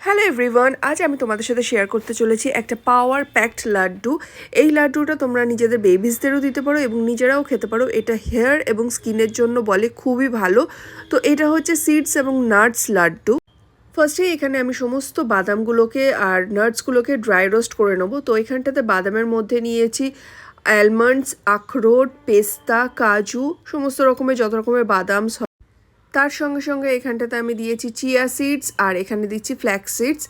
Hello everyone, আজ আমি তোমাদের সাথে শেয়ার করতে চলেছি একটা পাওয়ার প্যাকড লাড্ডু। এই লাড্ডুটা তোমরা নিজেদের বেবিসদেরও দিতে পারো এবং নিজেরাও খেতে পারো। এটা হেয়ার এবং স্কিনের জন্য বলে খুবই ভালো। তো এটা হচ্ছে সিডস এবং নাটস লাড্ডু। ফার্স্টে এখানে আমি সমস্ত বাদামগুলোকে আর নাটসগুলোকে ড্রাই রোস্ট করে নেবো। তো এখানটাতে বাদামের মধ্যে নিয়েছি অ্যালমন্ডস, আখরোট, পেস্তা, কাজু, সমস্ত রকমের যত রকমের বাদাম। তার সঙ্গে সঙ্গে এখানটাতে আমি দিয়েছি চিয়া সিডস আর এখানে দিচ্ছি ফ্ল্যাক্স সিডস।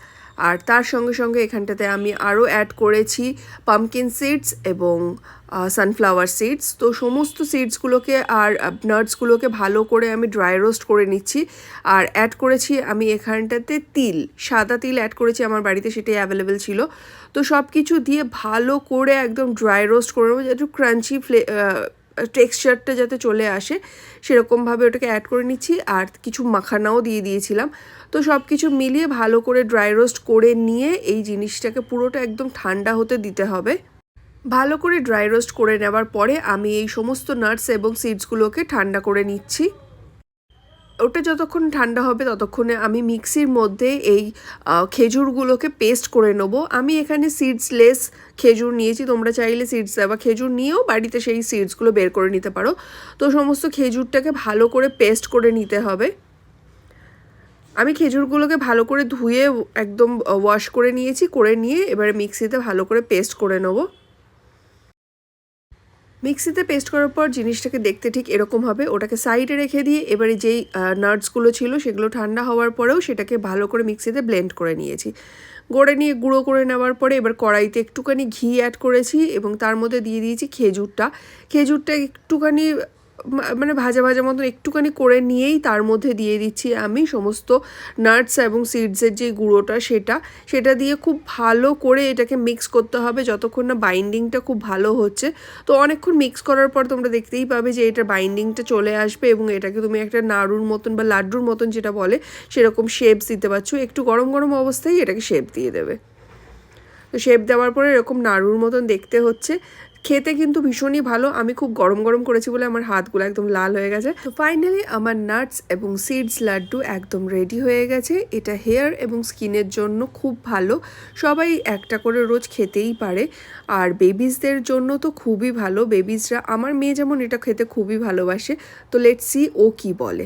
আর তার সঙ্গে সঙ্গে এখানটাতে আমি আরও অ্যাড করেছি পামকিন সিডস এবং সানফ্লাওয়ার সিডস। তো সমস্ত সিডসগুলোকে আর নাটসগুলোকে ভালো করে আমি ড্রাই রোস্ট করে নিচ্ছি। আর অ্যাড করেছি আমি এখানটাতে তিল, সাদা তিল অ্যাড করেছি, আমার বাড়িতে সেটাই অ্যাভেলেবেল ছিল। তো সব কিছু দিয়ে ভালো করে একদম ড্রাই রোস্ট করে নেবো, যাতে ক্রাঞ্চি টেক্সচারটা যাতে চলে আসে সেরকমভাবে ওটাকে অ্যাড করে নিচ্ছি। আর কিছু মাখানাও দিয়ে দিয়েছিলাম। তো সব কিছু মিলিয়ে ভালো করে ড্রাই রোস্ট করে নিয়ে এই জিনিসটাকে পুরোটা একদম ঠান্ডা হতে দিতে হবে। ভালো করে ড্রাই রোস্ট করে নেওয়ার পরে আমি এই সমস্ত নাটস এবং সিডসগুলোকে ঠান্ডা করে নিচ্ছি। ওটা যতক্ষণ ঠান্ডা হবে ততক্ষণে আমি মিক্সির মধ্যে এই খেজুরগুলোকে পেস্ট করে নেবো। আমি এখানে সিডসলেস খেজুর নিয়েছি, তোমরা চাইলে সিডস দেওয়া খেজুর নিয়েও বাড়িতে সেই সিডসগুলো বের করে নিতে পারো। তো সমস্ত খেজুরটাকে ভালো করে পেস্ট করে নিতে হবে। আমি খেজুরগুলোকে ভালো করে ধুয়ে একদম ওয়াশ করে নিয়েছি, করে নিয়ে এবারে মিক্সিতে ভালো করে পেস্ট করে নেবো। মিক্সিতে পেস্ট করার পর জিনিসটাকে দেখতে ঠিক এরকম হবে। ওটাকে সাইডে রেখে দিয়ে এবারে যেই নাটসগুলো ছিল সেগুলো ঠান্ডা হওয়ার পরেও সেটাকে ভালো করে মিক্সিতে ব্লেন্ড করে নিয়েছি। গুঁড়ো করে নেওয়ার পরে এবার কড়াইতে একটুখানি ঘি অ্যাড করেছি এবং তার মধ্যে দিয়ে দিয়েছি খেজুরটা একটুখানি মানে ভাজা ভাজা মতন একটুখানি করে নিয়েই তার মধ্যে দিয়ে দিচ্ছি আমি সমস্ত নাটস এবং সিডসের যে গুঁড়োটা সেটা দিয়ে খুব ভালো করে এটাকে মিক্স করতে হবে যতক্ষণ না বাইন্ডিংটা খুব ভালো হচ্ছে। তো অনেকক্ষণ মিক্স করার পর তোমরা দেখতেই পাবে যে এটা বাইন্ডিংটা চলে আসবে এবং এটাকে তুমি একটা নাড়ুর মতন বা লাড্ডুর মতন যেটা বলে সেরকম শেপস দিতে পারছো। একটু গরম গরম অবস্থায় এটাকে শেপ দিয়ে দেবে। তো শেপ দেওয়ার পরে এরকম নাড়ুর মতন দেখতে হচ্ছে। খেতে কিন্তু ভীষণই ভালো। আমি খুব গরম গরম করেছি বলে আমার হাতগুলো একদম লাল হয়ে গেছে। তো ফাইনালি আমার নাটস এবং সিডস লাড্ডু একদম রেডি হয়ে গেছে। এটা হেয়ার এবং স্কিনের জন্য খুব ভালো। সবাই একটা করে রোজ খেতেই পারে। আর বেবিসদের জন্য তো খুবই ভালো। বেবিসরা, আমার মেয়ে যেমন এটা খেতে খুবই ভালোবাসে। তো লেটস সি ও কি বলে।